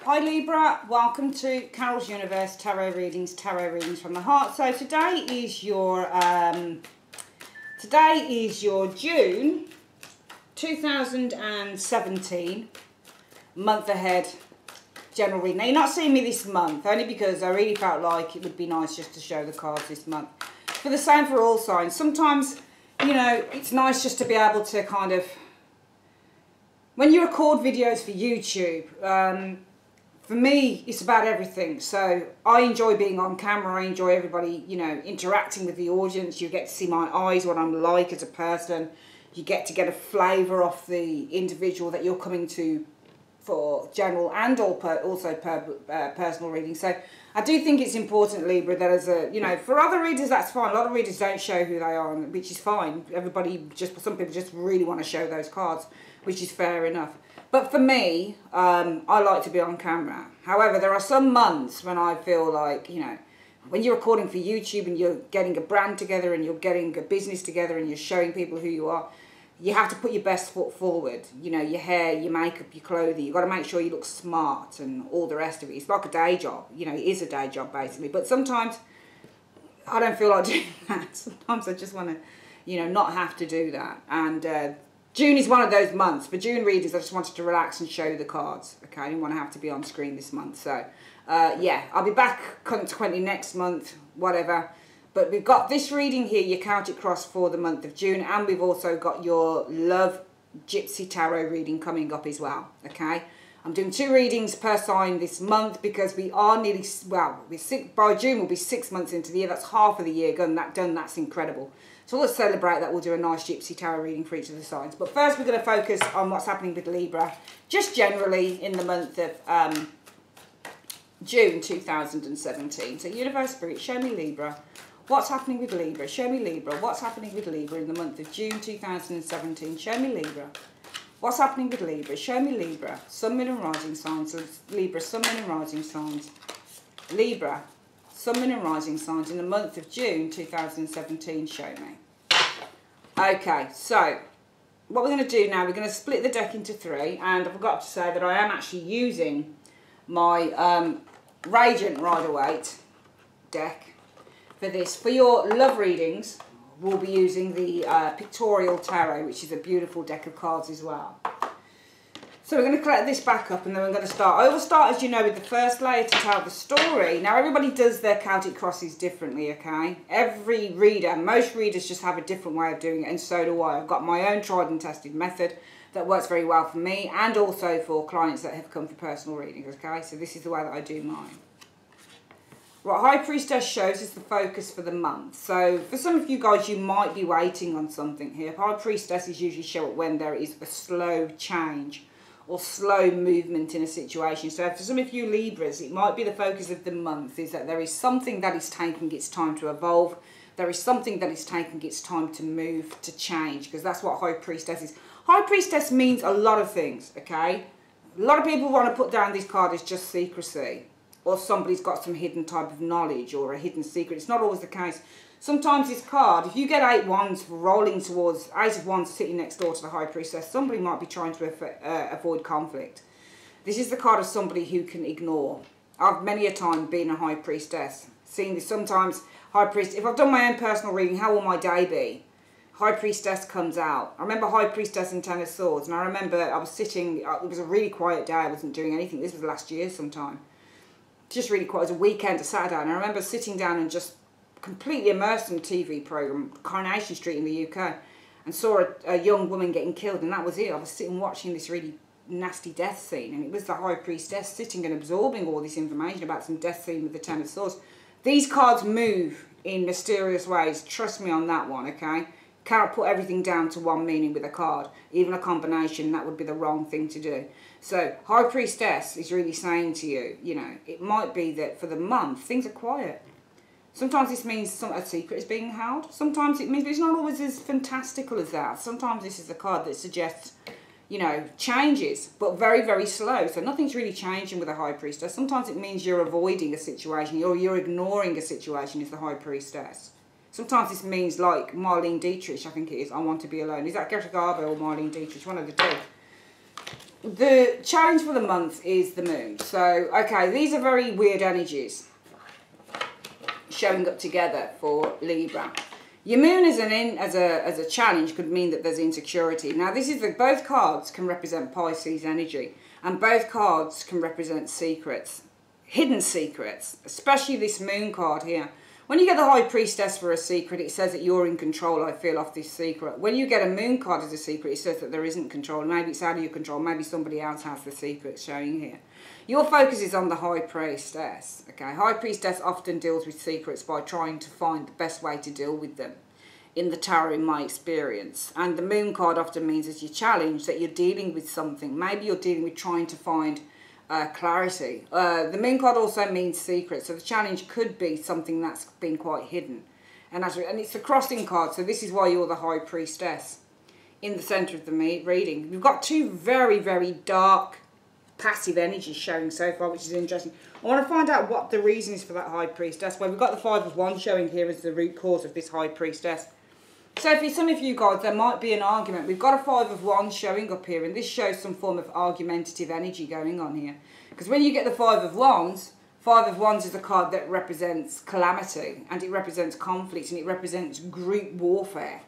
Hi Libra, welcome to Carol's Universe Tarot Readings from the Heart. So today is your June 2017 month ahead general reading. Now you're not seeing me this month only because I really felt like it would be nice just to show the cards this month. For the same for all signs. Sometimes, you know, it's nice just to be able to kind of, when you record videos for YouTube, for me, it's about everything. So I enjoy being on camera. I enjoy everybody, you know, interacting with the audience. You get to see my eyes, what I'm like as a person. You get to get a flavour of the individual that you're coming to for general and also personal reading. So I do think it's important, Libra, that as a, you know, for other readers, that's fine. A lot of readers don't show who they are, which is fine. Some people just really want to show those cards, which is fair enough. But for me, I like to be on camera. However, there are some months when I feel like, you know, when you're recording for YouTube and you're getting a brand together and you're getting a business together and you're showing people who you are, you have to put your best foot forward. You know, your hair, your makeup, your clothing. You've got to make sure you look smart and all the rest of it. It's like a day job. You know, it is a day job basically. But sometimes I don't feel like doing that. Sometimes I just want to, you know, not have to do that. And June is one of those months. For June readers, I just wanted to relax and show you the cards. Okay, I didn't want to have to be on screen this month. So, yeah, I'll be back consequently next month, whatever. But we've got this reading here, your Celtic cross for the month of June. And we've also got your Love Gypsy Tarot reading coming up as well. Okay, I'm doing 2 readings per sign this month because we are nearly, well, by June we'll be 6 months into the year. That's half of the year done. That's incredible. So let's celebrate that. We'll do a nice Gypsy Tarot reading for each of the signs. But first we're going to focus on what's happening with Libra, just generally in the month of June 2017. So Universe Spirit, show me Libra. What's happening with Libra? Show me Libra. What's happening with Libra in the month of June 2017? Show me Libra. What's happening with Libra? Show me Libra. Sun, Moon and Rising signs. So Libra, Sun, Moon and Rising signs. Libra, Sun, Moon and Rising signs in the month of June 2017. Show me. Okay, so what we're going to do now, we're going to split the deck into 3. And I forgot to say that I am actually using my Radiant Rider-Waite deck for this. For your love readings, we'll be using the Pictorial Tarot, which is a beautiful deck of cards as well. So we're going to collect this back up and then we're going to start. I will start, as you know, with the first layer to tell the story. Now, everybody does their Celtic crosses differently, okay? Every reader, most readers just have a different way of doing it, and so do I. I've got my own tried and tested method that works very well for me and also for clients that have come for personal readings, okay? So this is the way that I do mine. What High Priestess shows is the focus for the month. So for some of you guys, you might be waiting on something here. High Priestesses usually show up when there is a slow change or slow movement in a situation. So for some of you Libras, it might be the focus of the month is that there is something that is taking its time to evolve. There is something that is taking its time to move, to change, because that's what High Priestess is. High Priestess means a lot of things, okay? A lot of people want to put down this card as just secrecy, or somebody's got some hidden type of knowledge or a hidden secret. It's not always the case. Sometimes this card, if you get 8 wands rolling towards, 8 of wands sitting next door to the High Priestess, somebody might be trying to avoid conflict. This is the card of somebody who can ignore. I've many a time been a High Priestess. Seen this sometimes, High Priestess, if I've done my own personal reading, how will my day be? High Priestess comes out. I remember High Priestess and 10 of Swords, and I remember I was sitting, it was a really quiet day, I wasn't doing anything. This was last year sometime. Just really quiet. It was a weekend, a Saturday, and I remember sitting down and just completely immersed in a TV programme, Coronation Street in the UK, and saw a young woman getting killed, and that was it. I was sitting watching this really nasty death scene, and it was the High Priestess sitting and absorbing all this information about some death scene with the 10 of Swords. These cards move in mysterious ways. Trust me on that one, okay? Cannot put everything down to one meaning with a card. Even a combination, that would be the wrong thing to do. So, High Priestess is really saying to you, you know, it might be that for the month, things are quiet. Sometimes this means a secret is being held. Sometimes it means, but it's not always as fantastical as that. Sometimes this is a card that suggests, you know, changes, but very, very slow. So nothing's really changing with a High Priestess. Sometimes it means you're avoiding a situation or you're ignoring a situation is the High Priestess. Sometimes this means, like Marlene Dietrich, I think it is, I Want to Be Alone. Is that Greta Garbo or Marlene Dietrich? One of the two. the challenge for the month is the moon. So, okay, these are very weird energies showing up together for Libra. Your moon as a challenge could mean that there's insecurity. Now, this is both cards can represent Pisces energy, and both cards can represent secrets, hidden secrets, especially this moon card here. When you get the High Priestess for a secret, it says that you're in control, I feel, of this secret. When you get a moon card as a secret, it says that there isn't control. Maybe it's out of your control. Maybe somebody else has the secret showing here. Your focus is on the High Priestess. Okay, High Priestess often deals with secrets by trying to find the best way to deal with them in the tarot, in my experience. And the moon card often means as your challenge that you're dealing with something. Maybe you're dealing with trying to find clarity. The moon card also means secret, so the challenge could be something that's been quite hidden. And it's a crossing card, so this is why you're the High Priestess in the centre of the reading. We've got two very, very dark, passive energies showing so far, which is interesting. I want to find out what the reason is for that High Priestess. Well, we've got the Five of Wands showing here as the root cause of this High Priestess. So for some of you guys, there might be an argument. We've got a Five of Wands showing up here, and this shows some form of argumentative energy going on here. Because when you get the Five of Wands is a card that represents calamity, and it represents conflict, and it represents group warfare,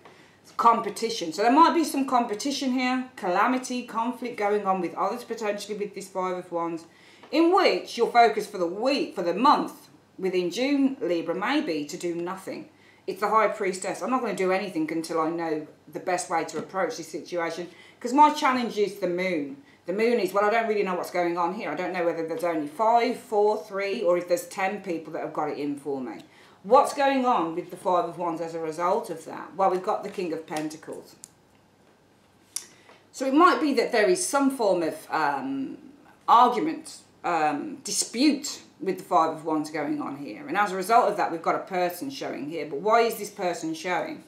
competition. So there might be some competition here, calamity, conflict going on with others potentially with this Five of Wands, in which your focus for the week, for the month, within June, Libra, may be to do nothing. It's the High Priestess. I'm not going to do anything until I know the best way to approach this situation, because my challenge is the moon. The moon is, well, I don't really know what's going on here. I don't know whether there's only 5, 4, 3, or if there's 10 people that have got it in for me. What's going on with the Five of Wands as a result of that? Well, we've got the King of Pentacles. So it might be that there is some form of argument, dispute with the Five of Wands going on here. And as a result of that, we've got a person showing here. But why is this person showing?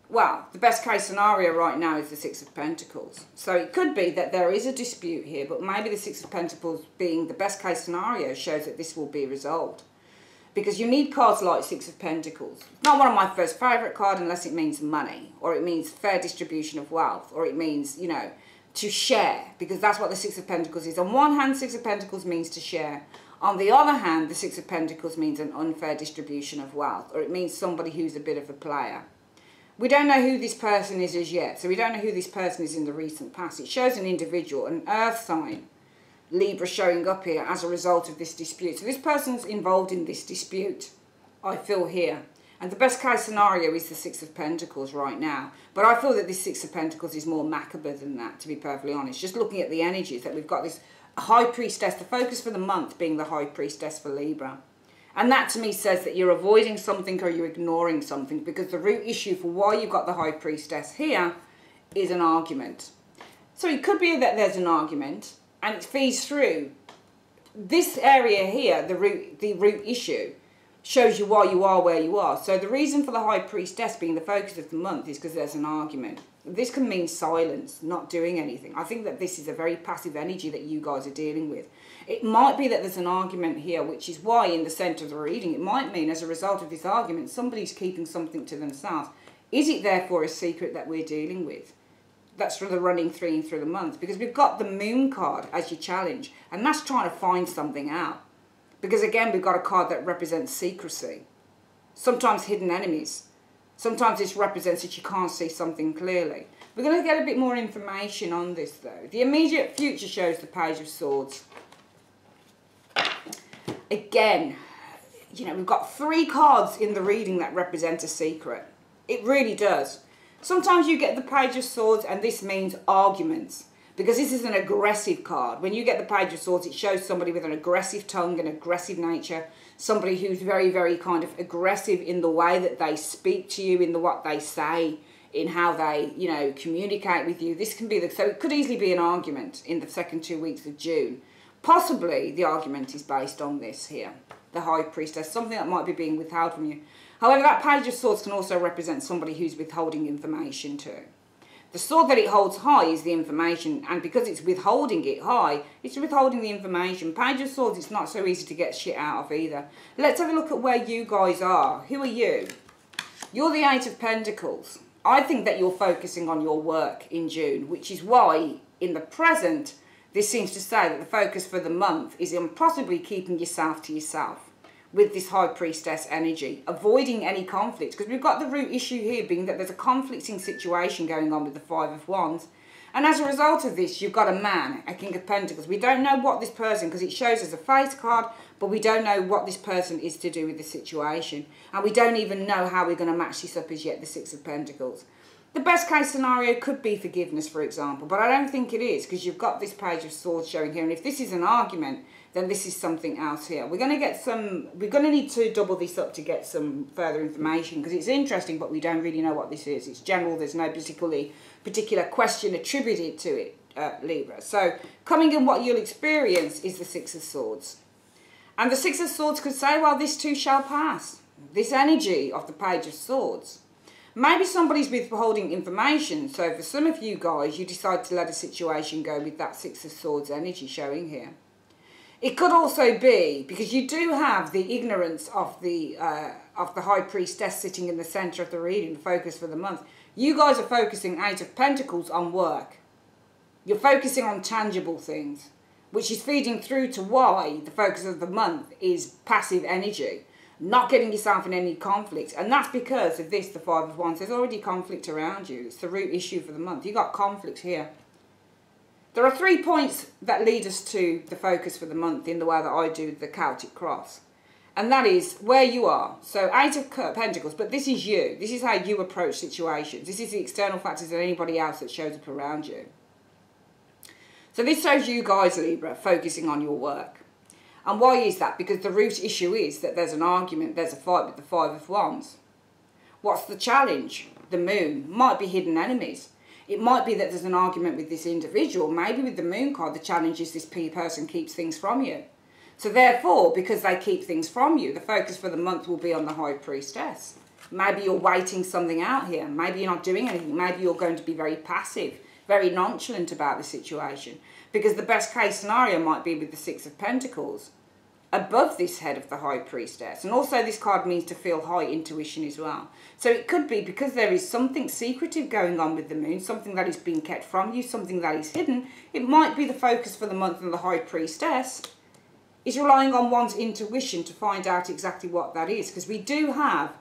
Well, the best case scenario right now is the Six of Pentacles. So it could be that there is a dispute here, but maybe the Six of Pentacles being the best case scenario shows that this will be resolved. Because you need cards like Six of Pentacles. It's not one of my first favourite cards unless it means money, or it means fair distribution of wealth, or it means, you know, to share, because that's what the Six of Pentacles is. On one hand, Six of Pentacles means to share. On the other hand, the Six of Pentacles means an unfair distribution of wealth, or it means somebody who's a bit of a player. We don't know who this person is as yet, so we don't know who this person is in the recent past. It shows an individual, an earth sign, Libra, showing up here as a result of this dispute. So this person's involved in this dispute, I feel here. And the best case scenario is the Six of Pentacles right now. But I feel that this Six of Pentacles is more macabre than that, to be perfectly honest. Just looking at the energies, that we've got this High Priestess, the focus for the month being the High Priestess for Libra. And that to me says that you're avoiding something or you're ignoring something, because the root issue for why you've got the High Priestess here is an argument. So it could be that there's an argument and it feeds through. This area here, the root issue, shows you why you are where you are. So the reason for the High Priestess being the focus of the month is because there's an argument. This can mean silence, not doing anything. I think that this is a very passive energy that you guys are dealing with. It might be that there's an argument here, which is why in the centre of the reading, it might mean as a result of this argument, somebody's keeping something to themselves. Is it therefore a secret that we're dealing with? That's for the running through the month, because we've got the Moon card as your challenge, and that's trying to find something out. Because again, we've got a card that represents secrecy, sometimes hidden enemies. Sometimes this represents that you can't see something clearly. We're going to get a bit more information on this though. The immediate future shows the Page of Swords. Again, you know, we've got 3 cards in the reading that represent a secret. It really does. Sometimes you get the Page of Swords and this means arguments, because this is an aggressive card. When you get the Page of Swords, it shows somebody with an aggressive tongue, an aggressive nature, somebody who's very, very kind of aggressive in the way that they speak to you, in what they say, in how they, you know, communicate with you. This can be so it could easily be an argument in the second 2 weeks of June. Possibly the argument is based on this here, the High Priestess, something that might be being withheld from you. However, that Page of Swords can also represent somebody who's withholding information too. The sword that it holds high is the information, and because it's withholding it high, it's withholding the information. Page of Swords, it's not so easy to get shit out of either. Let's have a look at where you guys are. Who are you? You're the Eight of Pentacles. I think that you're focusing on your work in June, which is why in the present, this seems to say that the focus for the month is on possibly keeping yourself to yourself with this High Priestess energy, avoiding any conflict, because we've got the root issue here being that there's a conflicting situation going on with the Five of Wands. And as a result of this, you've got a man, a King of Pentacles. We don't know what this person, because it shows as a face card, but we don't know what this person is to do with the situation. And we don't even know how we're going to match this up as yet, the Six of Pentacles. The best case scenario could be forgiveness, for example, but I don't think it is, because you've got this Page of Swords showing here. And if this is an argument, then this is something else here. We're going to need to double this up to get some further information, because it's interesting, but we don't really know what this is. It's general, there's no particular question attributed to it, Libra. So coming in, what you'll experience is the Six of Swords. And the Six of Swords could say, well, this too shall pass. This energy of the Page of Swords. Maybe somebody's withholding information, so for some of you guys, you decide to let a situation go with that Six of Swords energy showing here. It could also be because you do have the ignorance of the High Priestess sitting in the centre of the reading, the focus for the month. You guys are focusing, Eight of Pentacles, on work. You're focusing on tangible things, which is feeding through to why the focus of the month is passive energy. Not getting yourself in any conflict. And that's because of this, the Five of Wands. There's already conflict around you. It's the root issue for the month. You've got conflict here. There are 3 points that lead us to the focus for the month in the way that I do the Celtic cross. And that is where you are. So Eight of Pentacles, but this is you. This is how you approach situations. This is the external factors of anybody else that shows up around you. So this shows you guys, Libra, focusing on your work. And why is that? Because the root issue is that there's an argument, there's a fight with the Five of Wands. What's the challenge? The Moon. Might be hidden enemies. It might be that there's an argument with this individual. Maybe with the Moon card, the challenge is this person keeps things from you. So therefore, because they keep things from you, the focus for the month will be on the High Priestess. Maybe you're waiting something out here. Maybe you're not doing anything. Maybe you're going to be very passive, very nonchalant about the situation. Because the best case scenario might be with the Six of Pentacles above this head of the High Priestess. And also this card means to feel high intuition as well. So it could be because there is something secretive going on with the Moon, something that is being kept from you, something that is hidden. It might be the focus for the month, and the High Priestess is relying on one's intuition to find out exactly what that is. Because we do have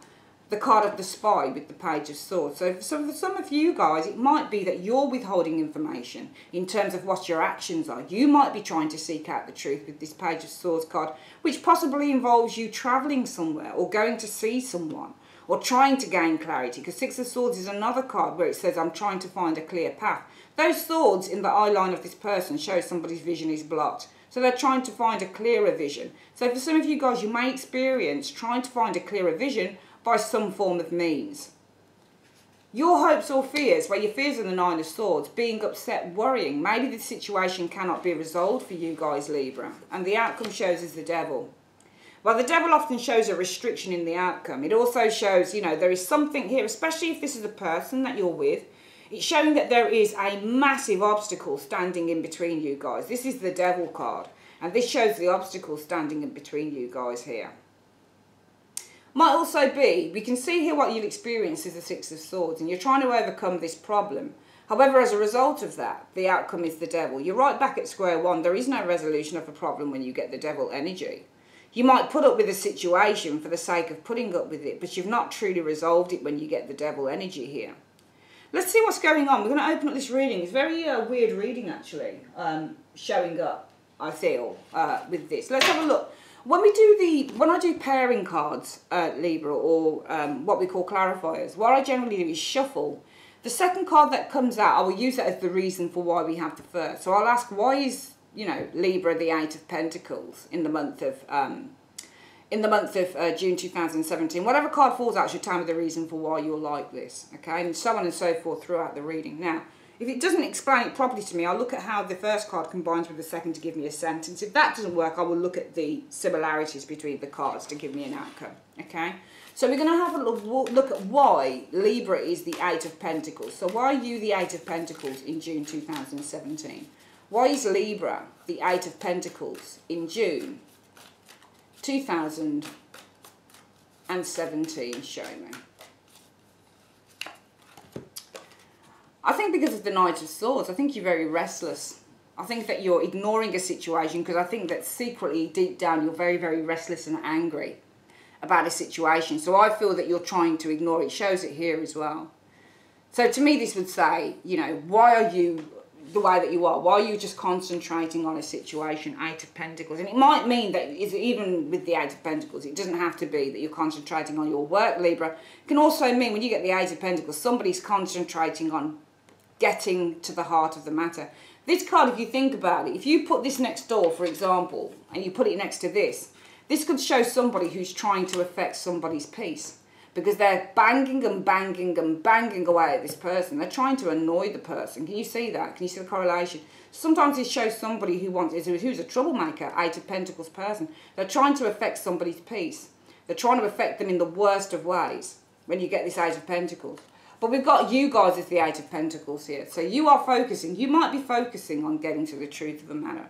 the card of the Spy with the Page of Swords. So for some of you guys, it might be that you're withholding information in terms of what your actions are. You might be trying to seek out the truth with this Page of Swords card, which possibly involves you travelling somewhere or going to see someone or trying to gain clarity. Because Six of Swords is another card where it says, I'm trying to find a clear path. Those swords in the eye line of this person show somebody's vision is blocked. So they're trying to find a clearer vision. So for some of you guys, you may experience trying to find a clearer vision by some form of means. Your hopes or fears, where your fears are the Nine of Swords, being upset, worrying, maybe the situation cannot be resolved for you guys, Libra, and the outcome shows as the Devil. Well, the Devil often shows a restriction in the outcome. It also shows, you know, there is something here, especially if this is a person that you're with, it's showing that there is a massive obstacle standing in between you guys. This is the Devil card, and this shows the obstacle standing in between you guys here. Might also be, we can see here what you'll experience is the Six of Swords, and you're trying to overcome this problem. However, as a result of that, the outcome is the Devil. You're right back at square one. There is no resolution of a problem when you get the Devil energy. You might put up with a situation for the sake of putting up with it, but you've not truly resolved it when you get the Devil energy here. Let's see what's going on. We're going to open up this reading. It's very weird reading, actually, showing up, I feel, with this. Let's have a look. When I do pairing cards, Libra, or what we call clarifiers, what I generally do is shuffle. The second card that comes out, I will use that as the reason for why we have the first. So I'll ask, why is, you know, Libra the Eight of Pentacles in the month of June 2017? Whatever card falls out should tell me the reason for why you're like this, okay? And so on and so forth throughout the reading. Now, if it doesn't explain it properly to me, I'll look at how the first card combines with the second to give me a sentence. If that doesn't work, I will look at the similarities between the cards to give me an outcome, okay? So we're going to have a look at why Libra is the Eight of Pentacles. So why are you the Eight of Pentacles in June 2017? Why is Libra the Eight of Pentacles in June 2017? Show me. I think because of the Knight of Swords, I think you're very restless. I think that you're ignoring a situation because I think that secretly, deep down, you're very, very restless and angry about a situation. So I feel that you're trying to ignore it. It shows it here as well. So to me, this would say, you know, why are you the way that you are? Why are you just concentrating on a situation? Eight of Pentacles. And it might mean that even with the Eight of Pentacles, it doesn't have to be that you're concentrating on your work, Libra. It can also mean when you get the Eight of Pentacles, somebody's concentrating on getting to the heart of the matter. This card, if you think about it, if you put this next door, for example, and you put it next to this could show somebody who's trying to affect somebody's peace. Because they're banging and banging and banging away at this person. They're trying to annoy the person. Can you see that? Can you see the correlation? Sometimes it shows somebody who's a troublemaker, Eight of Pentacles person. They're trying to affect somebody's peace. They're trying to affect them in the worst of ways when you get this Eight of Pentacles. But we've got you guys as the Eight of Pentacles here. So you are focusing. You might be focusing on getting to the truth of the matter.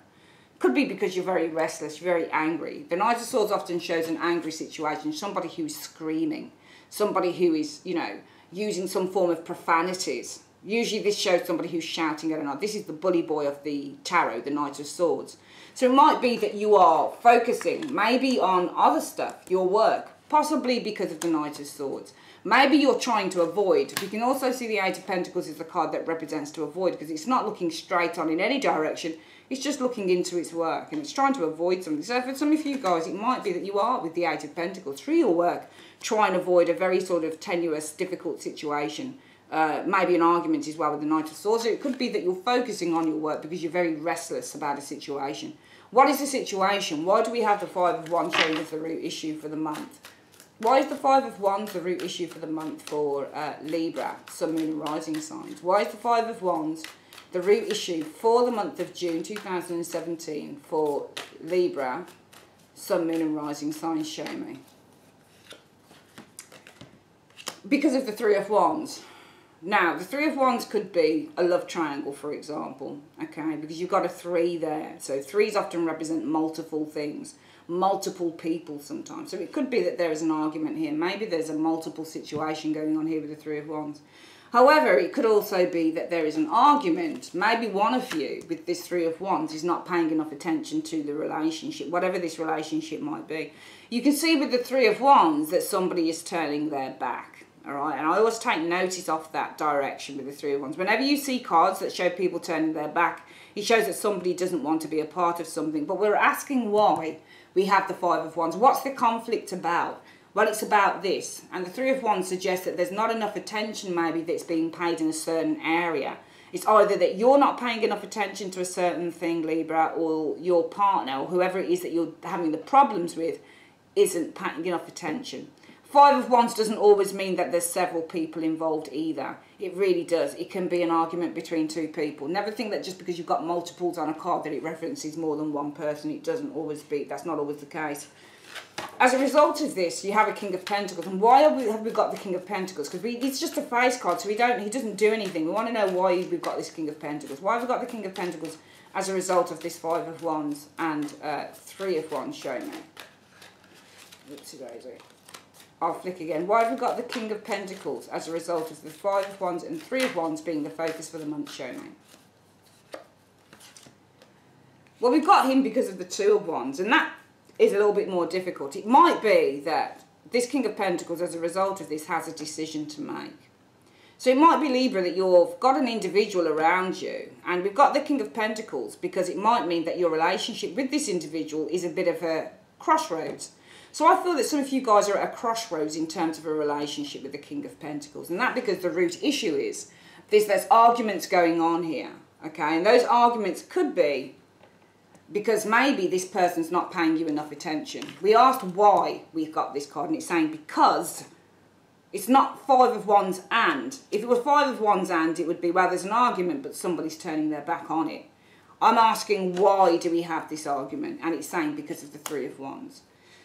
Could be because you're very restless, you're very angry. The Knight of Swords often shows an angry situation. Somebody who's screaming. Somebody who is, you know, using some form of profanities. Usually this shows somebody who's shouting at another. This is the bully boy of the tarot, the Knight of Swords. So it might be that you are focusing maybe on other stuff, your work, possibly because of the Knight of Swords. Maybe you're trying to avoid. You can also see the Eight of Pentacles is the card that represents to avoid because it's not looking straight on in any direction. It's just looking into its work and it's trying to avoid something. So for some of you guys, it might be that you are with the Eight of Pentacles through your work trying to avoid a very sort of tenuous, difficult situation. Maybe an argument as well with the Knight of Swords. So it could be that you're focusing on your work because you're very restless about a situation. What is the situation? Why do we have the Five of Wands showing as the root issue for the month? Why is the Five of Wands the root issue for the month for Libra, Sun, Moon and Rising signs? Why is the Five of Wands the root issue for the month of June 2017 for Libra, Sun, Moon and Rising signs? Show me. Because of the Three of Wands. Now, the Three of Wands could be a love triangle, for example, okay, because you've got a 3 there. So threes often represent multiple things, multiple people sometimes. So it could be that there is an argument here. Maybe there's a multiple situation going on here with the Three of Wands. However, it could also be that there is an argument. Maybe one of you with this Three of Wands is not paying enough attention to the relationship, whatever this relationship might be. You can see with the Three of Wands that somebody is turning their back. All right, and I always take notice of that direction with the Three of Wands. Whenever you see cards that show people turning their back, it shows that somebody doesn't want to be a part of something. But we're asking why we have the Five of Wands. What's the conflict about? Well, it's about this. And the Three of Wands suggests that there's not enough attention maybe that's being paid in a certain area. It's either that you're not paying enough attention to a certain thing, Libra, or your partner, or whoever it is that you're having the problems with, isn't paying enough attention. Five of Wands doesn't always mean that there's several people involved either. It really does. It can be an argument between two people. Never think that just because you've got multiples on a card that it references more than one person. It doesn't always be. That's not always the case. As a result of this, you have a King of Pentacles. And why have we got the King of Pentacles? Because it's just a face card, so he doesn't do anything. We want to know why we've got this King of Pentacles. Why have we got the King of Pentacles as a result of this Five of Wands and Three of Wands? Show me. Oopsie daisy. I'll flick again. Why have we got the King of Pentacles as a result of the Five of Wands and Three of Wands being the focus for the month? Show me. Well, we've got him because of the Two of Wands, and that is a little bit more difficult. It might be that this King of Pentacles, as a result of this, has a decision to make. So it might be, Libra, that you've got an individual around you, and we've got the King of Pentacles because it might mean that your relationship with this individual is a bit of a crossroads. So I feel that some of you guys are at a crossroads in terms of a relationship with the King of Pentacles. And that because the root issue is there's arguments going on here. Okay, and those arguments could be because maybe this person's not paying you enough attention. We asked why we've got this card and it's saying because it's not Five of Wands and. If it was Five of Wands and, it would be, well, there's an argument but somebody's turning their back on it. I'm asking why do we have this argument, and it's saying because of the Three of Wands.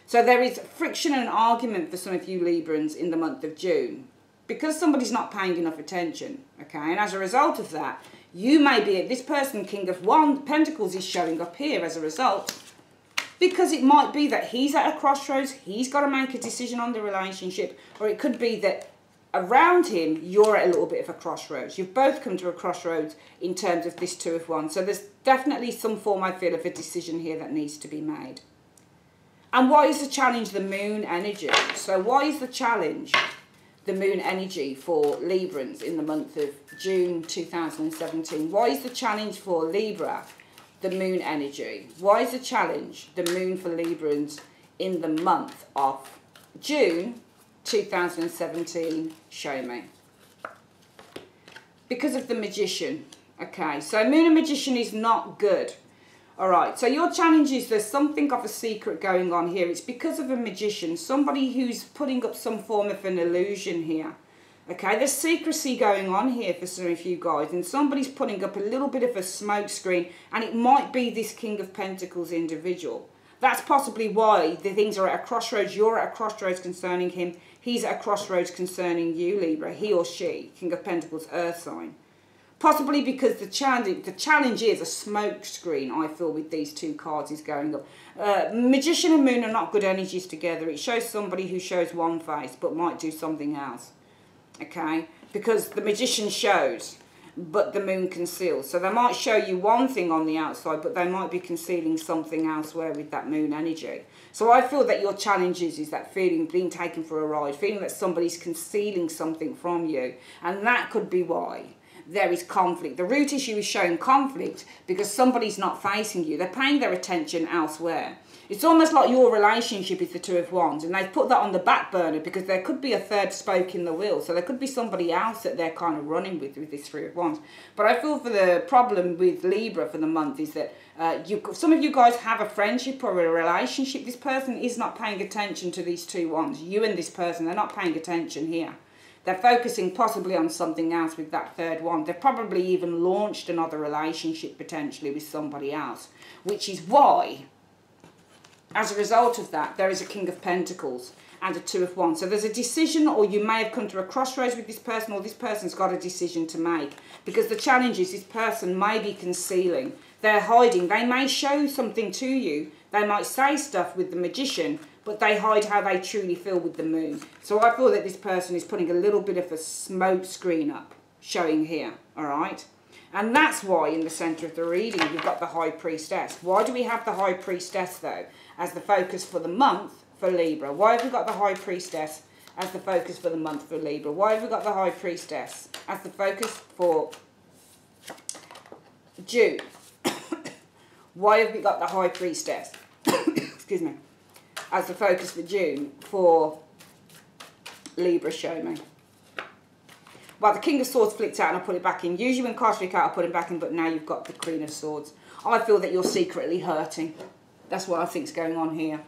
So there is friction and argument for some of you Librans in the month of June because somebody's not paying enough attention, okay? And as a result of that, you may be, this person, King of Pentacles, is showing up here as a result because it might be that he's at a crossroads, he's got to make a decision on the relationship, or it could be that around him, you're at a little bit of a crossroads. You've both come to a crossroads in terms of this Two of Wands. So there's definitely some form, I feel, of a decision here that needs to be made. And why is the challenge the moon energy? So why is the challenge the moon energy for Librans in the month of June 2017? Why is the challenge for Libra the moon energy? Why is the challenge the moon for Librans in the month of June 2017? Show me. Because of the Magician. Okay, so Moon and Magician is not good. Alright, so your challenge is there's something of a secret going on here. It's because of a Magician, somebody who's putting up some form of an illusion here. Okay, there's secrecy going on here for some of you guys, and somebody's putting up a little bit of a smoke screen, and it might be this King of Pentacles individual. That's possibly why the things are at a crossroads. You're at a crossroads concerning him. He's at a crossroads concerning you, Libra. He or she, King of Pentacles, Earth sign. Possibly because the challenge is a smoke screen, I feel, with these two cards is going up. Magician and Moon are not good energies together. It shows somebody who shows one face but might do something else. Okay? Because the Magician shows, but the Moon conceals. So they might show you one thing on the outside, but they might be concealing something elsewhere with that Moon energy. So I feel that your challenge is that feeling, being taken for a ride, feeling that somebody's concealing something from you. And that could be why there is conflict. The root issue is showing conflict because somebody's not facing you. They're paying their attention elsewhere. It's almost like your relationship is the Two of Wands, and they've put that on the back burner because there could be a third spoke in the wheel. So there could be somebody else that they're kind of running with this Three of Wands. But I feel for the problem with Libra for the month is that some of you guys have a friendship or a relationship. This person is not paying attention to these two wands. You and this person, they're not paying attention here. They're focusing possibly on something else with that third one. They've probably even launched another relationship potentially with somebody else. Which is why, as a result of that, there is a King of Pentacles and a Two of Wands. So there's a decision, or you may have come to a crossroads with this person, or this person's got a decision to make. Because the challenge is this person may be concealing. They're hiding. They may show something to you. They might say stuff with the Magician, but they hide how they truly feel with the Moon. So I feel that this person is putting a little bit of a smoke screen up, showing here, all right? And that's why in the centre of the reading you've got the High Priestess. Why do we have the High Priestess, though, as the focus for the month for Libra? Why have we got the High Priestess as the focus for the month for Libra? Why have we got the High Priestess as the focus for June? Why have we got the High Priestess? Excuse me. As the focus for June for Libra, show me. Well, the King of Swords flipped out and I put it back in. Usually when cards flick out, I put it back in, but now you've got the Queen of Swords. I feel that you're secretly hurting. That's what I think's going on here.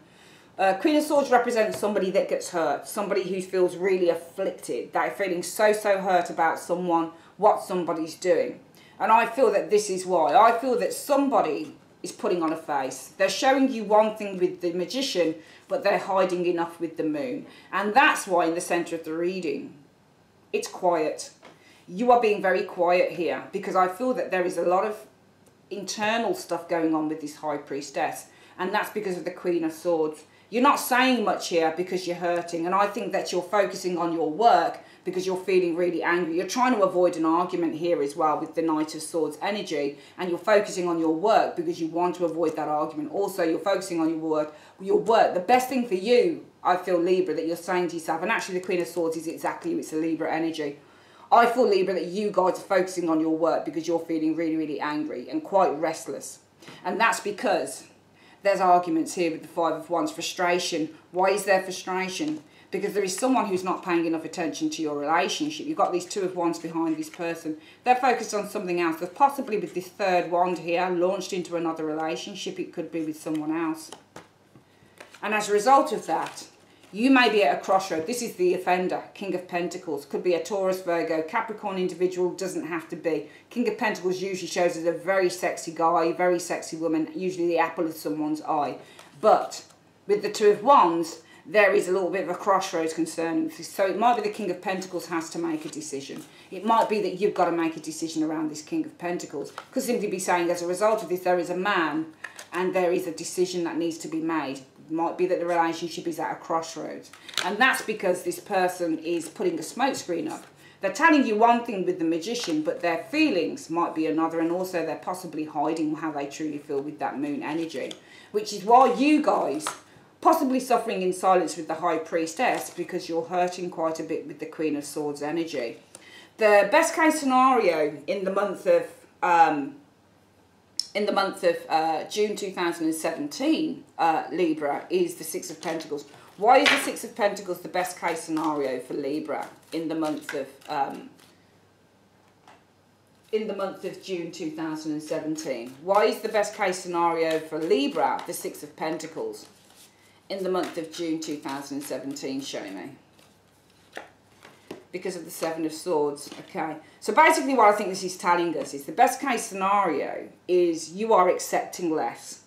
Queen of Swords represents somebody that gets hurt, somebody who feels really afflicted, that are feeling so hurt about someone, what somebody's doing. And I feel that this is why. I feel that somebody is putting on a face. They're showing you one thing with the Magician, but they're hiding enough with the Moon. And that's why in the centre of the reading, it's quiet. You are being very quiet here, because I feel that there is a lot of internal stuff going on with this High Priestess. And that's because of the Queen of Swords. You're not saying much here because you're hurting. And I think that you're focusing on your work because you're feeling really angry. You're trying to avoid an argument here as well with the Knight of Swords energy. And you're focusing on your work because you want to avoid that argument. Also, you're focusing on your work. The best thing for you, I feel, Libra, that you're saying to yourself, and actually the Queen of Swords is exactly you. It's a Libra energy. I feel, Libra, that you guys are focusing on your work because you're feeling really angry and quite restless. And that's because there's arguments here with the Five of Wands. Frustration. Why is there frustration? Because there is someone who's not paying enough attention to your relationship. You've got these Two of Wands behind this person. They're focused on something else. They're possibly with this third wand here, launched into another relationship. It could be with someone else. And as a result of that, you may be at a crossroad. This is the offender, King of Pentacles. Could be a Taurus, Virgo, Capricorn individual, doesn't have to be. King of Pentacles usually shows as a very sexy guy, very sexy woman, usually the apple of someone's eye. But with the Two of Wands, there is a little bit of a crossroads concerning this. So it might be the King of Pentacles has to make a decision. It might be that you've got to make a decision around this King of Pentacles. Could simply be saying as a result of this, there is a man and there is a decision that needs to be made. Might be that the relationship is at a crossroads. And that's because this person is putting a smokescreen up. They're telling you one thing with the Magician, but their feelings might be another, and also they're possibly hiding how they truly feel with that moon energy. Which is why you guys possibly suffering in silence with the High Priestess, because you're hurting quite a bit with the Queen of Swords energy. The best case scenario in the month of June 2017, Libra, is the Six of Pentacles. Why is the Six of Pentacles the best case scenario for Libra in the month of June 2017? Why is the best case scenario for Libra the Six of Pentacles in the month of June 2017? Show me. Because of the Seven of Swords. Okay, so basically what I think this is telling us is the best case scenario is you are accepting less.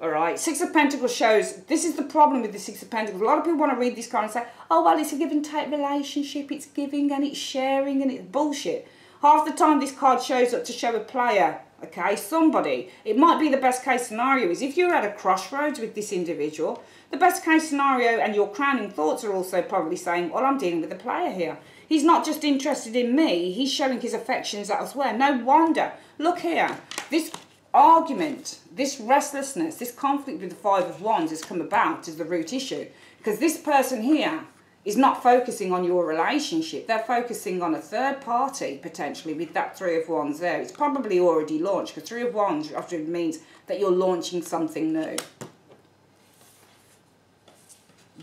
Alright, Six of Pentacles shows, this is the problem with the Six of Pentacles. A lot of people want to read this card and say, oh well, it's a give and take relationship, it's giving and it's sharing and it's bullshit. Half the time this card shows up to show a player, okay, somebody. It might be the best case scenario is if you're at a crossroads with this individual, the best case scenario and your crowning thoughts are also probably saying, well, I'm dealing with a player here. He's not just interested in me, he's showing his affections elsewhere. No wonder. Look here, this argument, this restlessness, this conflict with the Five of Wands has come about as the root issue. Because this person here is not focusing on your relationship. They're focusing on a third party, potentially, with that Three of Wands there. It's probably already launched, because Three of Wands often means that you're launching something new.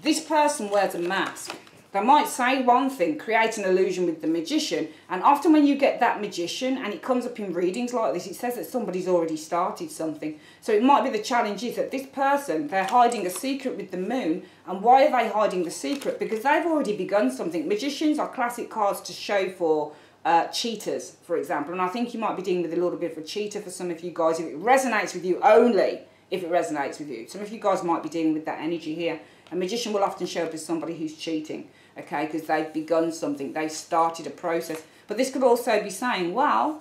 This person wears a mask. They might say one thing, create an illusion with the Magician, and often when you get that Magician, and it comes up in readings like this, it says that somebody's already started something. So it might be the challenge is that this person, they're hiding a secret with the Moon, and why are they hiding the secret? Because they've already begun something. Magicians are classic cards to show for cheaters, for example, and I think you might be dealing with a little bit of a cheater for some of you guys, if it resonates with you only, if it resonates with you. Some of you guys might be dealing with that energy here. A Magician will often show up as somebody who's cheating, okay, because they've begun something, they've started a process. But this could also be saying, well,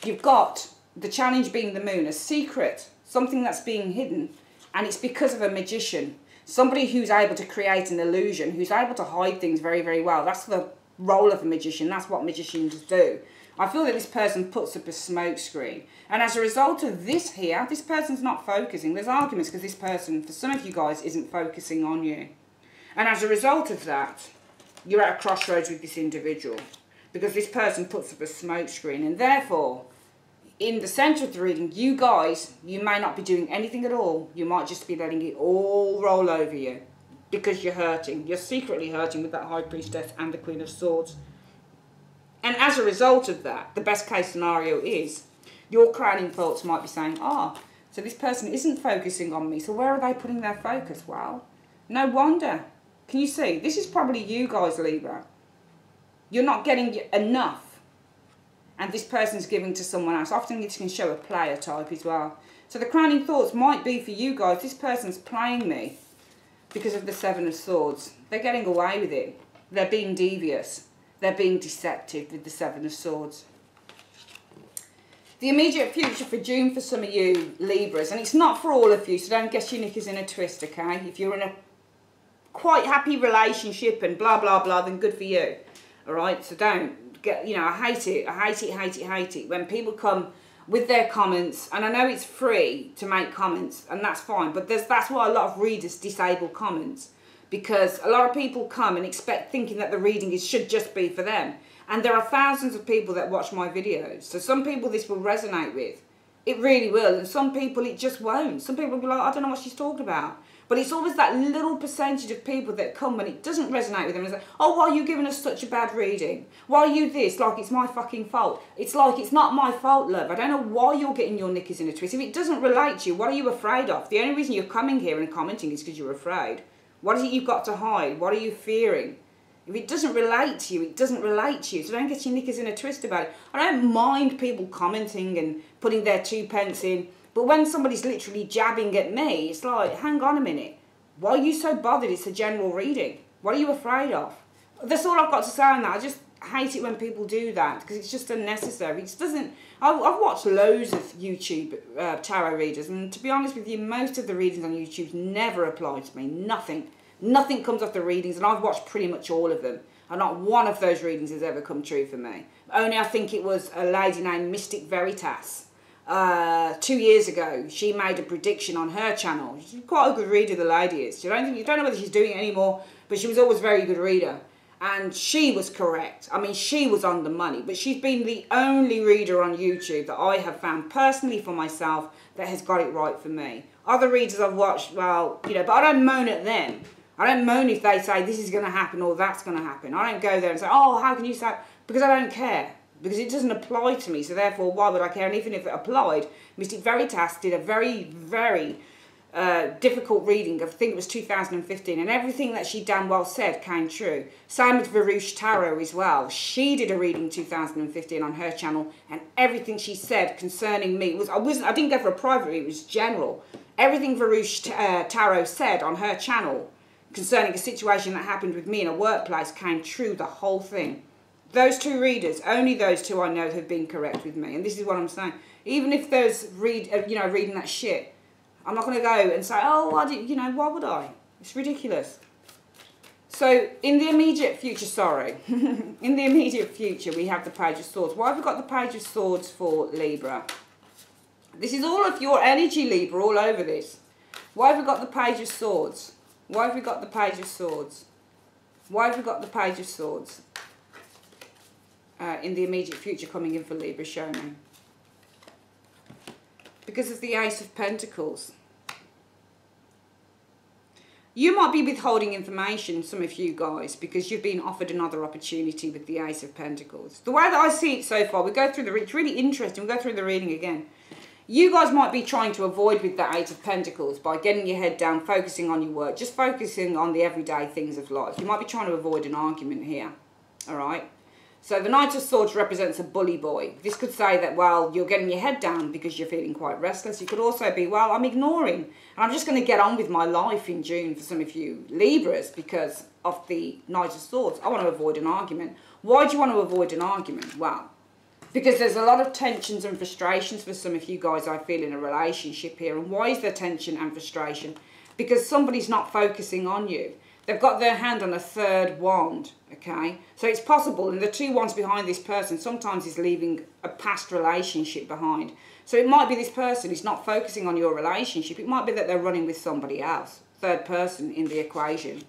you've got the challenge being the Moon, a secret, something that's being hidden, and it's because of a Magician, somebody who's able to create an illusion, who's able to hide things very, very well. That's the role of a Magician, that's what Magicians do. I feel that this person puts up a smoke screen. And as a result of this here, this person's not focusing. There's arguments because this person, for some of you guys, isn't focusing on you. And as a result of that, you're at a crossroads with this individual. Because this person puts up a smoke screen. And therefore, in the centre of the reading, you guys, you may not be doing anything at all. You might just be letting it all roll over you. Because you're hurting. You're secretly hurting with that High Priestess and the Queen of Swords. And as a result of that, the best case scenario is your crowning thoughts might be saying, so this person isn't focusing on me, so where are they putting their focus? Well, no wonder. Can you see? This is probably you guys, Libra. You're not getting enough, and this person's giving to someone else. Often it can show a player type as well. So the crowning thoughts might be for you guys, this person's playing me because of the Seven of Swords. They're getting away with it. They're being devious. They're being deceptive with the Seven of Swords. The immediate future for June for some of you Libras, and it's not for all of you, so don't get your knickers in a twist, okay? If you're in a quite happy relationship and blah, blah, blah, then good for you. All right? So don't get, you know, I hate it when people come with their comments, and I know it's free to make comments, and that's fine, but that's why a lot of readers disable comments. Because a lot of people come and thinking that the reading should just be for them. And there are thousands of people that watch my videos. So some people this will resonate with. It really will. And some people it just won't. Some people will be like, I don't know what she's talking about. But it's always that little percentage of people that come when it doesn't resonate with them and say, oh, why are you giving us such a bad reading? Why are you this? Like it's my fucking fault. It's like it's not my fault, love. I don't know why you're getting your knickers in a twist. If it doesn't relate to you, what are you afraid of? The only reason you're coming here and commenting is because you're afraid. What is it you've got to hide? What are you fearing? If it doesn't relate to you, it doesn't relate to you. So don't get your knickers in a twist about it. I don't mind people commenting and putting their 2 pence in. But when somebody's literally jabbing at me, it's like, hang on a minute. Why are you so bothered? It's a general reading. What are you afraid of? That's all I've got to say on that. hate it when people do that because it's just unnecessary. It doesn't. I've watched loads of YouTube tarot readers, and to be honest with you, most of the readings on YouTube never apply to me. Nothing comes off the readings, and I've watched pretty much all of them, and not one of those readings has ever come true for me. Only I think it was a lady named Mystic Veritas. 2 years ago, she made a prediction on her channel. She's quite a good reader, the lady is. You don't know whether she's doing it anymore, but she was always a very good reader. And she was correct. I mean, she was on the money. But she's been the only reader on YouTube that I have found personally for myself that has got it right for me. Other readers I've watched, well, you know, but I don't moan at them. I don't moan if they say this is going to happen or that's going to happen. I don't go there and say, oh, how can you say that? Because I don't care. Because it doesn't apply to me, so therefore why would I care? And even if it applied, Mystic Veritas did a very, very difficult reading. I think it was 2015, and everything that she damn well said came true. Same with Varouche Tarot as well. She did a reading 2015 on her channel, and everything she said concerning me was I didn't go for a private reading, it was general. Everything Varouche Tarot said on her channel concerning a situation that happened with me in a workplace came true, the whole thing. Those two readers, only those two I know have been correct with me. And this is what I'm saying. Even if there's, reading that shit, I'm not going to go and say, oh, why would I? It's ridiculous. So, in the immediate future, in the immediate future, we have the Page of Swords. Why have we got the Page of Swords for Libra? This is all of your energy, Libra, all over this. Why have we got the Page of Swords? Why have we got the Page of Swords? Why have we got the Page of Swords? In the immediate future coming in for Libra, show me. Because of the Ace of Pentacles. You might be withholding information, some of you guys, because you've been offered another opportunity with the Ace of Pentacles. The way that I see it so far, we go through it's really interesting, we'll go through the reading again. You guys might be trying to avoid with the Eight of Pentacles by getting your head down, focusing on your work, just focusing on the everyday things of life. You might be trying to avoid an argument here, all right? So the Knight of Swords represents a bully boy. This could say that, well, you're getting your head down because you're feeling quite restless. You could also be, well, I'm ignoring, and I'm just going to get on with my life in June for some of you Libras because of the Knight of Swords. I want to avoid an argument. Why do you want to avoid an argument? Well, because there's a lot of tensions and frustrations for some of you guys, I feel, in a relationship here. And why is there tension and frustration? Because somebody's not focusing on you. They've got their hand on a third wand, okay? So it's possible, and the two wands behind this person sometimes is leaving a past relationship behind. So it might be this person is not focusing on your relationship. It might be that they're running with somebody else, third person in the equation.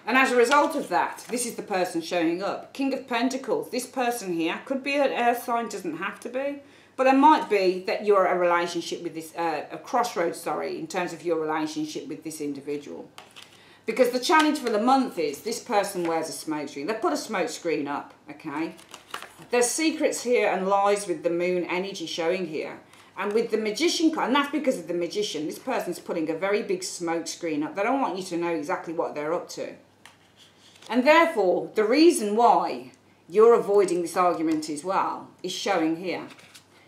And as a result of that, this is the person showing up. King of Pentacles, this person here could be an earth sign, doesn't have to be. But there might be that you're a relationship with this, a crossroads, in terms of your relationship with this individual. Because the challenge for the month is this person wears a smoke screen. They put a smoke screen up, okay? There's secrets here and lies with the moon energy showing here. And with the Magician card, and that's because of the Magician, this person's putting a very big smoke screen up. They don't want you to know exactly what they're up to. And therefore, the reason why you're avoiding this argument as well is showing here.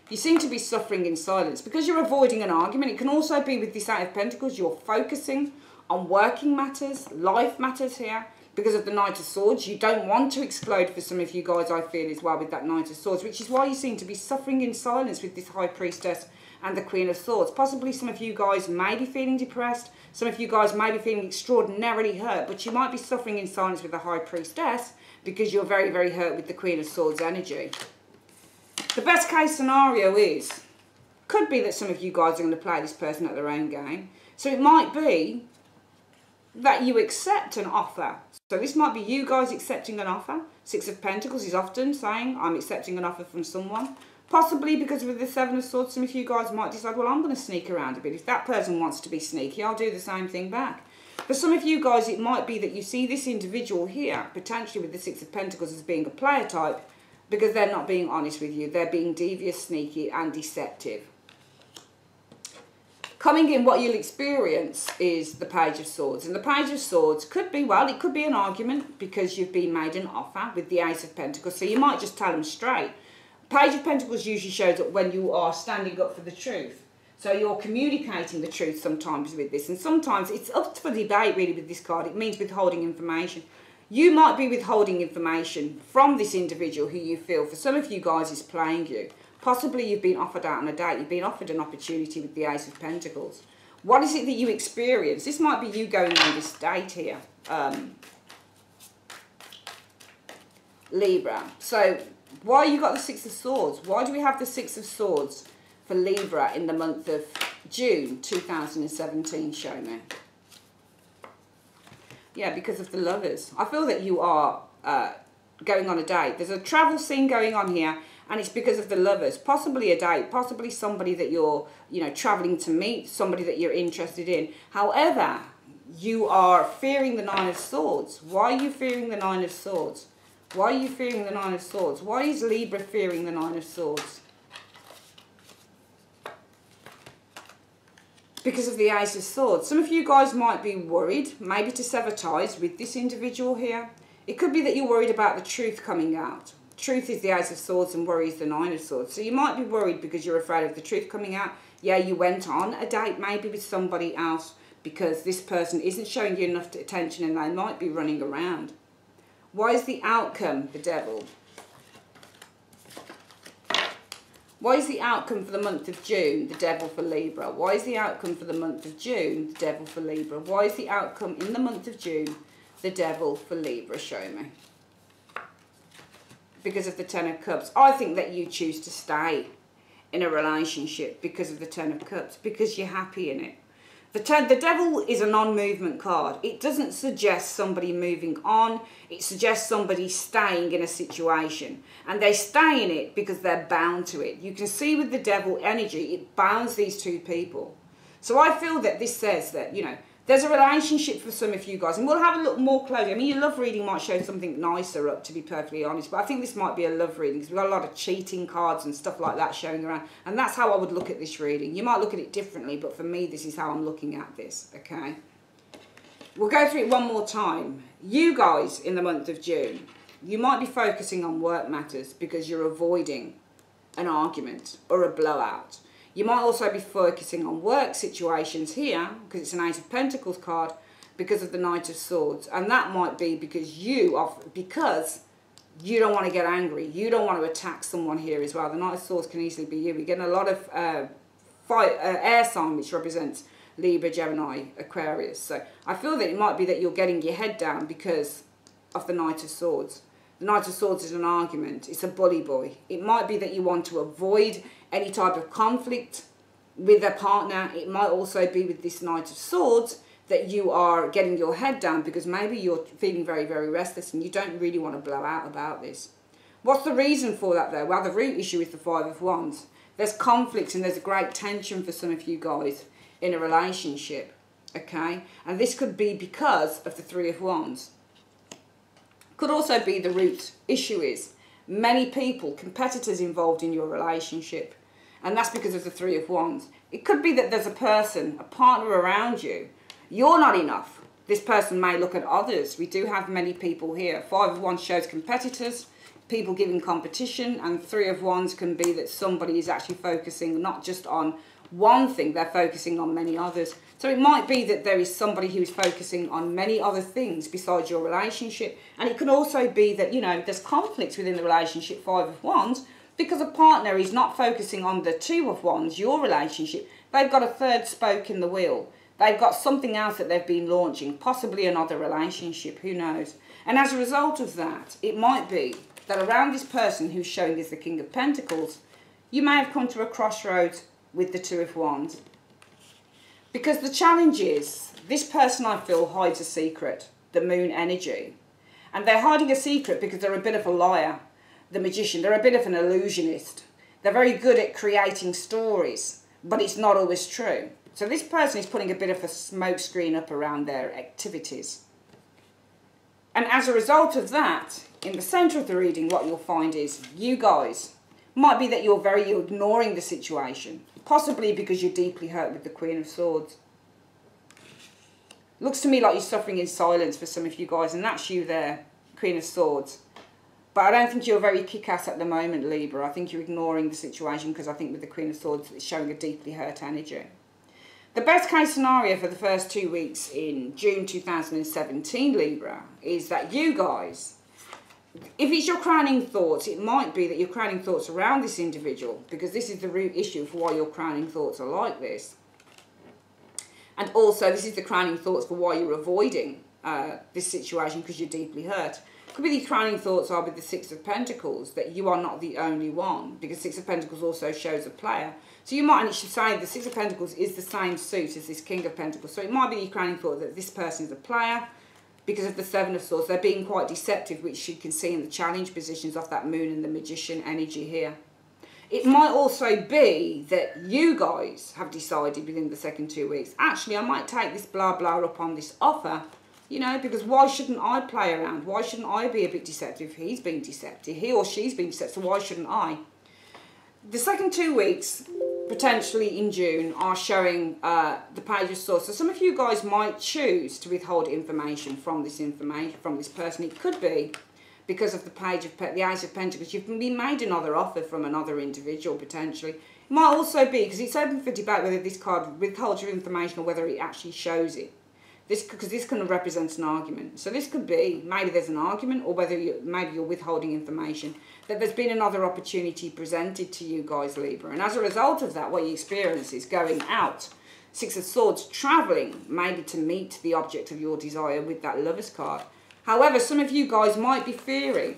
You seem to be suffering in silence. Because you're avoiding an argument, it can also be with this Eight of Pentacles, you're focusing on working matters, life matters here. Because of the Knight of Swords, you don't want to explode for some of you guys, I feel, as well, with that Knight of Swords, which is why you seem to be suffering in silence with this High Priestess and the Queen of Swords. Possibly some of you guys may be feeling depressed, some of you guys may be feeling extraordinarily hurt, but you might be suffering in silence with the High Priestess because you're very, very hurt with the Queen of Swords energy. The best case scenario could be that some of you guys are going to play this person at their own game. So it might be that you accept an offer. So this might be you guys accepting an offer. Six of Pentacles is often saying, I'm accepting an offer from someone. Possibly because with the Seven of Swords, some of you guys might decide, well, I'm going to sneak around a bit. If that person wants to be sneaky, I'll do the same thing back. For some of you guys, it might be that you see this individual here, potentially with the Six of Pentacles, as being a player type, because they're not being honest with you. They're being devious, sneaky, and deceptive. Coming in, what you'll experience is the Page of Swords. And the Page of Swords could be, well, it could be an argument because you've been made an offer with the Ace of Pentacles. So you might just tell them straight. Page of Pentacles usually shows up when you are standing up for the truth. So you're communicating the truth sometimes with this. And sometimes it's up for debate, really, with this card. It means withholding information. You might be withholding information from this individual who you feel, for some of you guys, is playing you. Possibly you've been offered out on a date. You've been offered an opportunity with the Ace of Pentacles. What is it that you experience? This might be you going on this date here. Libra. So why you got the Six of Swords? Why do we have the Six of Swords for Libra in the month of June 2017? Show me. Yeah, because of the Lovers. I feel that you are going on a date. There's a travel scene going on here, and it's because of the Lovers. Possibly a date, possibly somebody that you're, you know, traveling to meet, somebody that you're interested in. However, you are fearing the Nine of Swords. Why are you fearing the Nine of Swords? Why are you fearing the Nine of Swords? Why is Libra fearing the Nine of Swords? Because of the Ace of Swords. Some of you guys might be worried, maybe to sever ties with this individual here. It could be that you're worried about the truth coming out. Truth is the Ace of Swords and worry is the Nine of Swords. So you might be worried because you're afraid of the truth coming out. Yeah, you went on a date maybe with somebody else because this person isn't showing you enough attention and they might be running around. Why is the outcome the Devil? Why is the outcome for the month of June the Devil for Libra? Why is the outcome for the month of June the Devil for Libra? Why is the outcome in the month of June the Devil for Libra? Show me. Because of the Ten of Cups. I think that you choose to stay in a relationship because of the Ten of Cups, because you're happy in it. The Devil is a non-movement card. It doesn't suggest somebody moving on. It suggests somebody staying in a situation. And they stay in it because they're bound to it. You can see with the Devil energy, it bounds these two people. So I feel that this says that, you know, there's a relationship for some of you guys. And we'll have a look more closely. I mean, your love reading might show something nicer up, to be perfectly honest. But I think this might be a love reading because we've got a lot of cheating cards and stuff like that showing around. And that's how I would look at this reading. You might look at it differently, but for me, this is how I'm looking at this, okay? We'll go through it one more time. You guys, in the month of June, you might be focusing on work matters because you're avoiding an argument or a blowout. You might also be focusing on work situations here, because it's an Ace of Pentacles card, because of the Knight of Swords. And that might be because you don't want to get angry. You don't want to attack someone here as well. The Knight of Swords can easily be you. We're getting a lot of air sign, which represents Libra, Gemini, Aquarius. So I feel that it might be that you're getting your head down because of the Knight of Swords. The Knight of Swords is an argument. It's a bully boy. It might be that you want to avoid any type of conflict with a partner. It might also be with this Knight of Swords that you are getting your head down because maybe you're feeling very, very restless and you don't really want to blow out about this. What's the reason for that though? Well, the root issue is the Five of Wands. There's conflict and there's a great tension for some of you guys in a relationship, okay? And this could be because of the Three of Wands. Could also be the root issue is many people, competitors involved in your relationship. And that's because of the Three of Wands. It could be that there's a person, a partner around you. You're not enough. This person may look at others. We do have many people here. Five of Wands shows competitors, people giving competition. And Three of Wands can be that somebody is actually focusing not just on one thing, they're focusing on many others. So it might be that there is somebody who's focusing on many other things besides your relationship. And it can also be that, you know, there's conflicts within the relationship, Five of Wands, because a partner is not focusing on the Two of Wands, your relationship. They've got a third spoke in the wheel. They've got something else that they've been launching, possibly another relationship, who knows. And as a result of that, it might be that around this person who's showing as the King of Pentacles, you may have come to a crossroads with the Two of Wands. Because the challenge is, this person I feel hides a secret, the Moon energy. And they're hiding a secret because they're a bit of a liar, the Magician. They're a bit of an illusionist. They're very good at creating stories, but it's not always true. So this person is putting a bit of a smoke screen up around their activities. And as a result of that, in the centre of the reading, what you'll find is you guys, might be that you're ignoring the situation. Possibly because you're deeply hurt with the Queen of Swords. Looks to me like you're suffering in silence for some of you guys, and that's you there, Queen of Swords. But I don't think you're very kick-ass at the moment, Libra. I think you're ignoring the situation because I think with the Queen of Swords, it's showing a deeply hurt energy. The best case scenario for the first 2 weeks in June 2017, Libra, is that you guys, if it's your crowning thoughts, it might be that your crowning thoughts around this individual, because this is the root issue for why your crowning thoughts are like this. And also, this is the crowning thoughts for why you're avoiding this situation, because you're deeply hurt. Could be the crowning thoughts are with the Six of Pentacles, that you are not the only one, because Six of Pentacles also shows a player. So you might actually say the Six of Pentacles is the same suit as this King of Pentacles. So it might be the crowning thought that this person is a player. Because of the Seven of Swords, they're being quite deceptive, which you can see in the challenge positions of that Moon and the Magician energy here. It might also be that you guys have decided within the second 2 weeks, actually, I might take this blah blah up on this offer, you know, because why shouldn't I play around? Why shouldn't I be a bit deceptive? He's being deceptive. He or she's being deceptive, so why shouldn't I? The second 2 weeks, potentially in June, are showing the Page of Swords. So some of you guys might choose to withhold information from this person. It could be because of the Ace of Pentacles. You've been made another offer from another individual, potentially. It might also be, because it's open for debate whether this card withholds your information or whether it actually shows it. Because this kind of represents an argument. So this could be, maybe there's an argument, or whether maybe you're withholding information, that there's been another opportunity presented to you guys, Libra. And as a result of that, what you experience is going out, Six of Swords, travelling, maybe to meet the object of your desire with that Lover's card. However, some of you guys might be fearing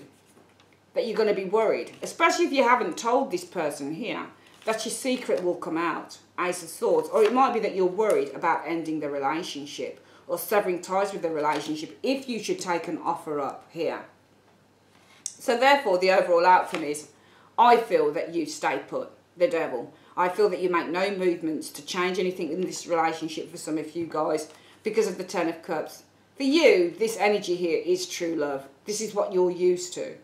that you're going to be worried, especially if you haven't told this person here, that your secret will come out, Ace of Swords. Or it might be that you're worried about ending the relationship, or severing ties with the relationship if you should take an offer up here. So therefore, the overall outcome is, I feel that you stay put, the Devil. I feel that you make no movements to change anything in this relationship for some of you guys because of the Ten of Cups. For you, this energy here is true love. This is what you're used to.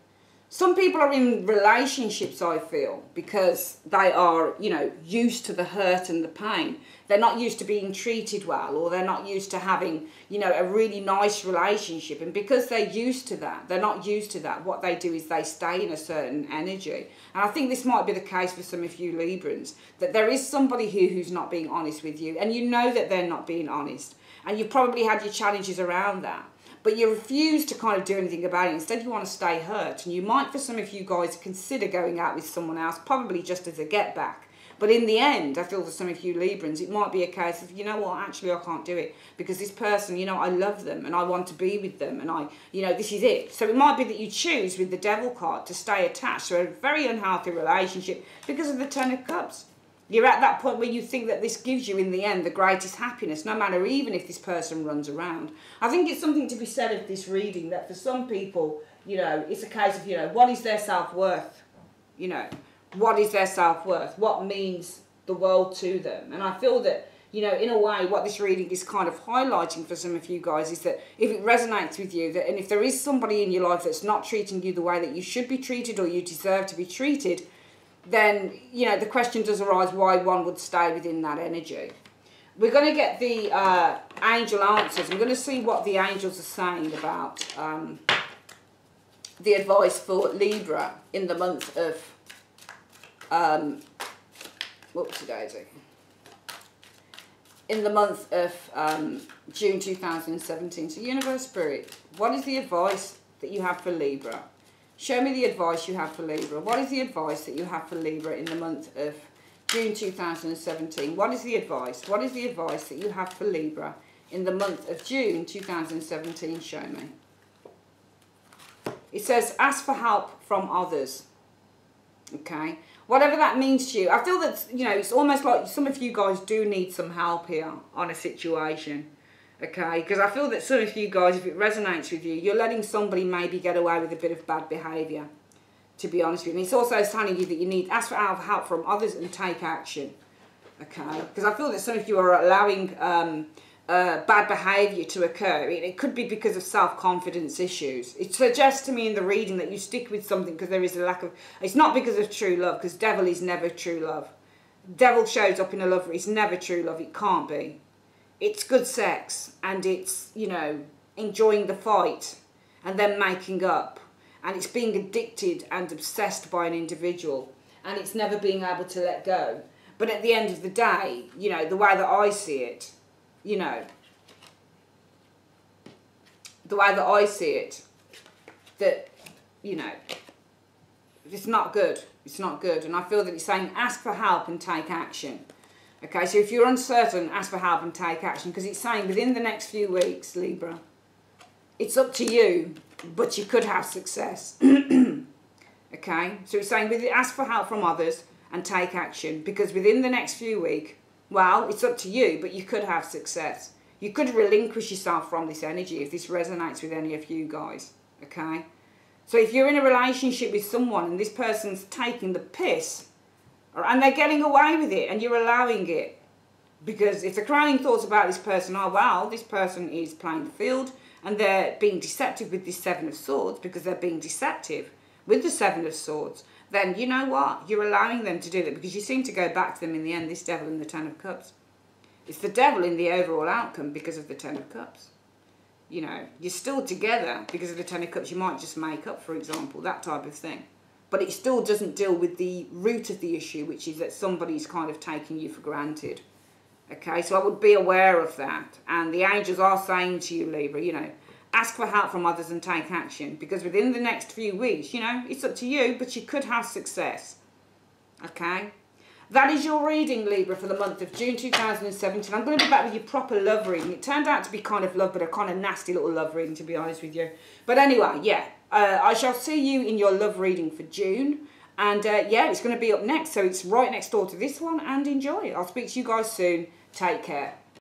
Some people are in relationships, I feel, because they are, you know, used to the hurt and the pain. They're not used to being treated well, or they're not used to having, you know, a really nice relationship. And because they're used to that, they're not used to that, what they do is they stay in a certain energy. And I think this might be the case for some of you Librans, that there is somebody here who's not being honest with you, and you know that they're not being honest. And you've probably had your challenges around that. But you refuse to kind of do anything about it. Instead, you want to stay hurt. And you might, for some of you guys, consider going out with someone else, probably just as a get back. But in the end, I feel for some of you Librans, it might be a case of, you know what, actually I can't do it. Because this person, you know, I love them and I want to be with them. And you know, this is it. So it might be that you choose with the Devil card to stay attached to a very unhealthy relationship because of the Ten of Cups. You're at that point where you think that this gives you, in the end, the greatest happiness, no matter even if this person runs around. I think it's something to be said of this reading, that for some people, you know, it's a case of, you know, what is their self-worth? You know, what is their self-worth? What means the world to them? And I feel that, you know, in a way, what this reading is kind of highlighting for some of you guys is that if it resonates with you, and if there is somebody in your life that's not treating you the way that you should be treated or you deserve to be treated, then, you know, the question does arise why one would stay within that energy. We're going to get the angel answers. I'm going to see what the angels are saying about the advice for Libra in the month of, in the month of June 2017. So Universe Spirit, what is the advice that you have for Libra? Show me the advice you have for Libra. What is the advice that you have for Libra in the month of June 2017? What is the advice? What is the advice that you have for Libra in the month of June 2017? Show me. It says, ask for help from others. Okay? Whatever that means to you. I feel that, you know, it's almost like some of you guys do need some help here on a situation. Okay, because I feel that some of you guys, if it resonates with you, you're letting somebody maybe get away with a bit of bad behaviour, to be honest with you. And it's also telling you that you need to ask for help from others and take action. Okay, because I feel that some of you are allowing bad behaviour to occur. It could be because of self-confidence issues. It suggests to me in the reading that you stick with something because there is a lack of... It's not because of true love, because Devil is never true love. Devil shows up in a lover. It's never true love. It can't be. It's good sex, and it's, you know, enjoying the fight and then making up, and it's being addicted and obsessed by an individual, and it's never being able to let go. But at the end of the day, you know, the way that I see it, you know, the way that I see it, that, you know, it's not good. It's not good. And I feel that it's saying ask for help and take action. Okay, so if you're uncertain, ask for help and take action, because it's saying within the next few weeks, Libra, it's up to you, but you could have success. Okay, so it's saying ask for help from others and take action, because within the next few weeks, well, it's up to you, but you could have success. You could relinquish yourself from this energy if this resonates with any of you guys. Okay, so if you're in a relationship with someone and this person's taking the piss, and they're getting away with it and you're allowing it, because if the crowning thoughts about this person are, well, this person is playing the field and they're being deceptive with this Seven of Swords, because they're being deceptive with the Seven of Swords, then you know what? You're allowing them to do that, because you seem to go back to them in the end, this Devil and the Ten of Cups. It's the Devil in the overall outcome because of the Ten of Cups. You know, you're still together because of the Ten of Cups. You might just make up, for example, that type of thing. But it still doesn't deal with the root of the issue, which is that somebody's kind of taking you for granted. Okay, so I would be aware of that. And the angels are saying to you, Libra, you know, ask for help from others and take action. Because within the next few weeks, you know, it's up to you, but you could have success. Okay? That is your reading, Libra, for the month of June 2017. I'm going to be back with your proper love reading. It turned out to be kind of love, but a kind of nasty little love reading, to be honest with you. But anyway, yeah, I shall see you in your love reading for June. And yeah, it's going to be up next, so it's right next door to this one. And enjoy. I'll speak to you guys soon. Take care.